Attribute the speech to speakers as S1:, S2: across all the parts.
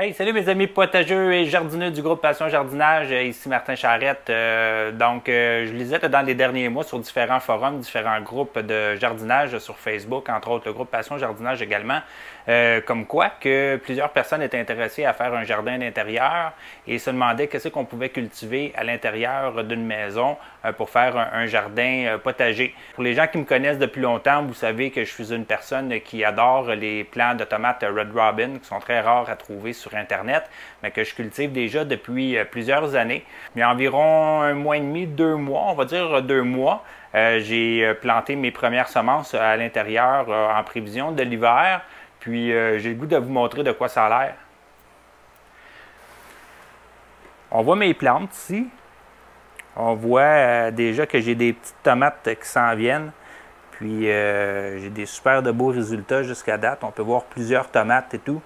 S1: Hey, salut mes amis potageux et jardineux du groupe Passion Jardinage, ici Martin Charrette. Je lisais dans les derniers mois sur différents forums, différents groupes de jardinage sur Facebook, entre autres le groupe Passion Jardinage également, comme quoi que plusieurs personnes étaient intéressées à faire un jardin d'intérieur et se demandaient qu'est-ce qu'on pouvait cultiver à l'intérieur d'une maison pour faire un jardin potager. Pour les gens qui me connaissent depuis longtemps, vous savez que je suis une personne qui adore les plants de tomates Red Robin, qui sont très rares à trouver sur Internet, mais que je cultive déjà depuis plusieurs années. Il y a environ un mois et demi, 2 mois, on va dire 2 mois, j'ai planté mes premières semences à l'intérieur en prévision de l'hiver. Puis j'ai le goût de vous montrer de quoi ça a l'air. On voit mes plantes ici. On voit déjà que j'ai des petites tomates qui s'en viennent. Puis j'ai des super de beaux résultats jusqu'à date. On peut voir plusieurs tomates et tout.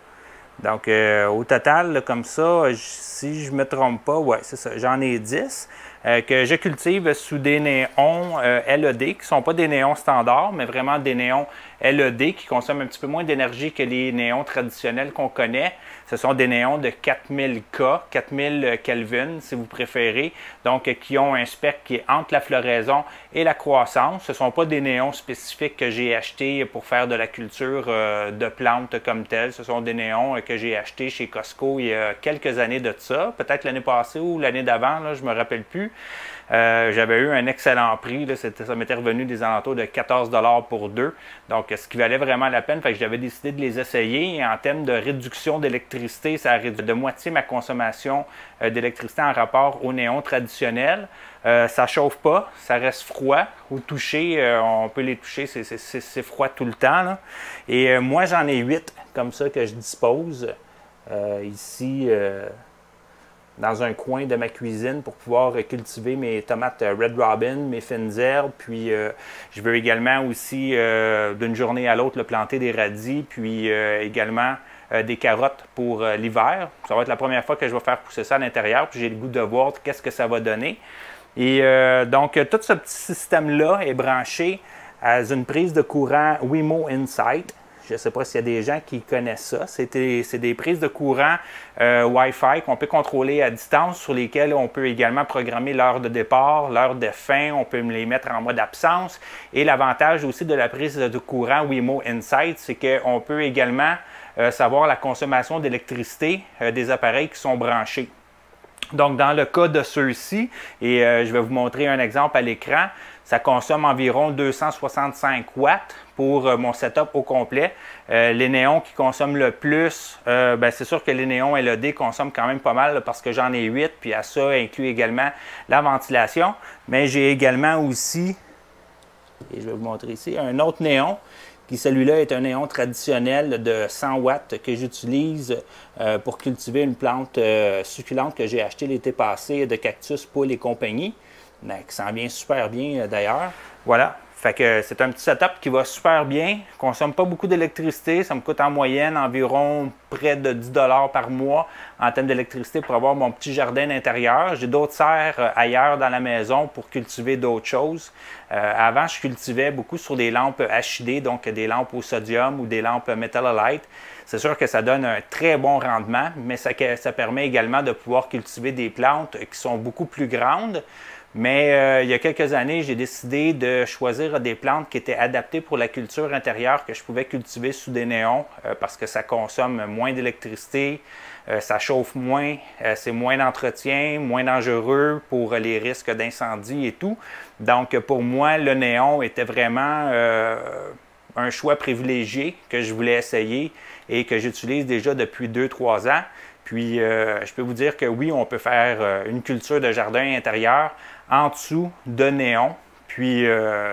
S1: Donc au total, là, comme ça, si je ne me trompe pas, ouais, c'est ça, j'en ai 10 que je cultive sous des néons LED, qui ne sont pas des néons standards, mais vraiment des néons LED qui consomment un petit peu moins d'énergie que les néons traditionnels qu'on connaît. Ce sont des néons de 4000 K, 4000 Kelvin si vous préférez, donc qui ont un spectre qui est entre la floraison et la croissance. Ce ne sont pas des néons spécifiques que j'ai achetés pour faire de la culture de plantes comme telles. Ce sont des néons que j'ai achetés chez Costco il y a quelques années de ça, peut-être l'année passée ou l'année d'avant, je ne me rappelle plus. J'avais eu un excellent prix, là, ça m'était revenu des alentours de 14 $ pour 2, donc ce qui valait vraiment la peine. Fait que j'avais décidé de les essayer et en termes de réduction d'électricité, ça a réduit de moitié ma consommation d'électricité en rapport au néon traditionnel. Ça ne chauffe pas, ça reste froid. Au toucher, on peut les toucher, c'est froid tout le temps, là. Et moi, j'en ai 8 comme ça que je dispose ici dans un coin de ma cuisine pour pouvoir cultiver mes tomates Red Robin, mes fines herbes. Puis je veux également aussi, d'une journée à l'autre, planter des radis, puis également des carottes pour l'hiver. Ça va être la première fois que je vais faire pousser ça à l'intérieur, puis j'ai le goût de voir qu'est-ce que ça va donner. Et donc, tout ce petit système-là est branché à une prise de courant Wemo Insight. Je ne sais pas s'il y a des gens qui connaissent ça. C'est des prises de courant Wi-Fi qu'on peut contrôler à distance, sur lesquelles on peut également programmer l'heure de départ, l'heure de fin. On peut les mettre en mode absence. Et l'avantage aussi de la prise de courant Wemo Insight, c'est qu'on peut également savoir la consommation d'électricité des appareils qui sont branchés. Donc, dans le cas de ceux-ci, et je vais vous montrer un exemple à l'écran, ça consomme environ 265 watts pour mon setup au complet. Les néons qui consomment le plus, c'est sûr que les néons LED consomment quand même pas mal là, parce que j'en ai 8, puis à ça inclut également la ventilation. Mais j'ai également aussi, et je vais vous montrer ici, un autre néon, qui celui-là est un néon traditionnel de 100 watts que j'utilise pour cultiver une plante succulente que j'ai achetée l'été passé de cactus, poules et compagnie, qui s'en vient super bien d'ailleurs. Voilà, fait que c'est un petit setup qui va super bien, consomme pas beaucoup d'électricité, ça me coûte en moyenne environ près de 10 $ par mois en termes d'électricité pour avoir mon petit jardin d'intérieur. J'ai d'autres serres ailleurs dans la maison pour cultiver d'autres choses. Avant, je cultivais beaucoup sur des lampes HID, donc des lampes au sodium ou des lampes Metal Halide. C'est sûr que ça donne un très bon rendement, mais ça permet également de pouvoir cultiver des plantes qui sont beaucoup plus grandes. Mais il y a quelques années, j'ai décidé de choisir des plantes qui étaient adaptées pour la culture intérieure, que je pouvais cultiver sous des néons parce que ça consomme moins d'électricité, ça chauffe moins, c'est moins d'entretien, moins dangereux pour les risques d'incendie et tout. Donc pour moi, le néon était vraiment un choix privilégié que je voulais essayer et que j'utilise déjà depuis 2-3 ans. Puis, je peux vous dire que oui, on peut faire une culture de jardin intérieur en dessous de néon. Puis,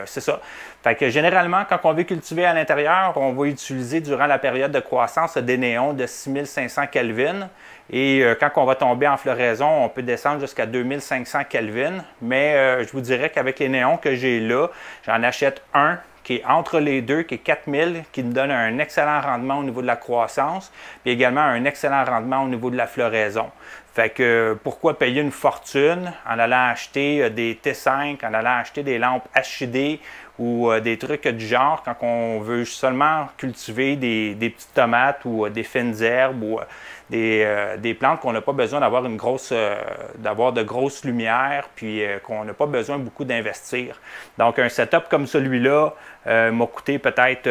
S1: c'est ça. Fait que généralement, quand on veut cultiver à l'intérieur, on va utiliser durant la période de croissance des néons de 6500 Kelvin. Et quand on va tomber en floraison, on peut descendre jusqu'à 2500 Kelvin. Mais je vous dirais qu'avec les néons que j'ai là, j'en achète un qui est entre les deux, qui est 4000, qui me donne un excellent rendement au niveau de la croissance, puis également un excellent rendement au niveau de la floraison. Fait que pourquoi payer une fortune en allant acheter des T5, en allant acheter des lampes HID ou des trucs du genre quand on veut seulement cultiver des petites tomates ou des fines herbes ou des plantes qu'on n'a pas besoin d'avoir d'avoir de grosses lumières, puis qu'on n'a pas besoin beaucoup d'investir. Donc un setup comme celui-là m'a coûté peut-être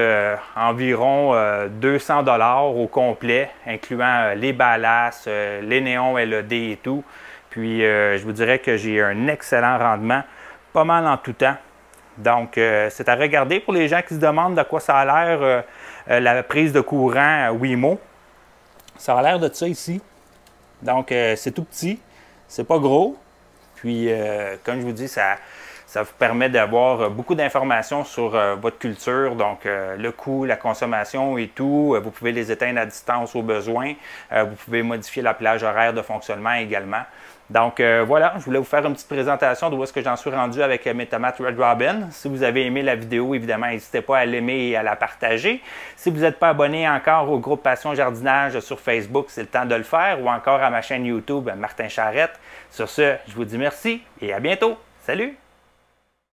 S1: environ 200 $ au complet, incluant les ballasts, les néons LED et tout. Puis je vous dirais que j'ai un excellent rendement, pas mal en tout temps. Donc c'est à regarder pour les gens qui se demandent de quoi ça a l'air la prise de courant Wemo. Ça a l'air de ça ici. Donc, c'est tout petit, c'est pas gros. Puis, comme je vous dis, ça vous permet d'avoir beaucoup d'informations sur votre culture, donc le coût, la consommation et tout. Vous pouvez les éteindre à distance au besoin. Vous pouvez modifier la plage horaire de fonctionnement également. Donc voilà, je voulais vous faire une petite présentation d'où est-ce que j'en suis rendu avec mes tomates Red Robin. Si vous avez aimé la vidéo, évidemment, n'hésitez pas à l'aimer et à la partager. Si vous n'êtes pas abonné encore au groupe Passion Jardinage sur Facebook, c'est le temps de le faire, ou encore à ma chaîne YouTube Martin Charrette. Sur ce, je vous dis merci et à bientôt. Salut!